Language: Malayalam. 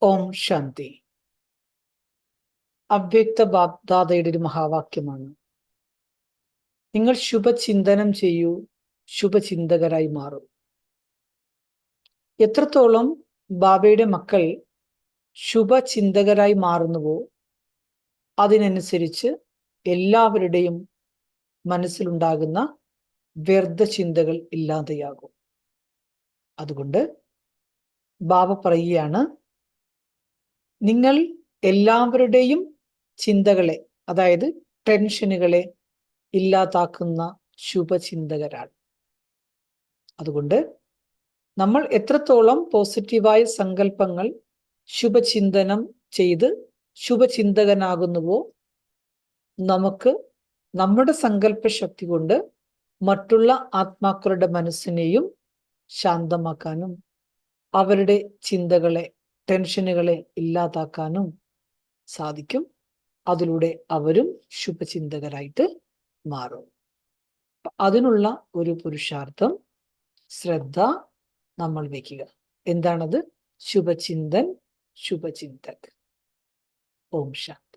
ഓം ശാന്തി. അവ്യക്ത ബാപ്ദാദയുടെ ഒരു മഹാവാക്യമാണ്. നിങ്ങൾ ശുഭചിന്തനം ചെയ്യൂ, ശുഭചിന്തകരായി മാറും. എത്രത്തോളം ബാബയുടെ മക്കൾ ശുഭചിന്തകരായി മാറുന്നുവോ അതിനനുസരിച്ച് എല്ലാവരുടെയും മനസ്സിലുണ്ടാകുന്ന വ്യർത്ഥ ചിന്തകൾ ഇല്ലാതെയാകും. അതുകൊണ്ട് ബാബ പറയുകയാണ്, നിങ്ങൾ എല്ലാവരുടെയും ചിന്തകളെ, അതായത് ടെൻഷനുകളെ ഇല്ലാതാക്കുന്ന ശുഭചിന്തകരാണ്. അതുകൊണ്ട് നമ്മൾ എത്രത്തോളം പോസിറ്റീവായ സങ്കല്പങ്ങൾ ശുഭചിന്തനം ചെയ്ത് ശുഭചിന്തകനാകുന്നുവോ നമുക്ക് നമ്മുടെ സങ്കല്പ ശക്തി കൊണ്ട് മറ്റുള്ള ആത്മാക്കളുടെ മനസ്സിനെയും ശാന്തമാക്കാനും അവരുടെ ചിന്തകളെ, ടെൻഷനുകളെ ഇല്ലാതാക്കാനും സാധിക്കും. അതിലൂടെ അവരും ശുഭചിന്തകരായിട്ട് മാറും. അതിനുള്ള ഒരു പുരുഷാർത്ഥം, ശ്രദ്ധ നമ്മൾ വയ്ക്കുക. എന്താണത്? ശുഭചിന്തൻ, ശുഭചിന്തക്. ഓം ശാന്തി.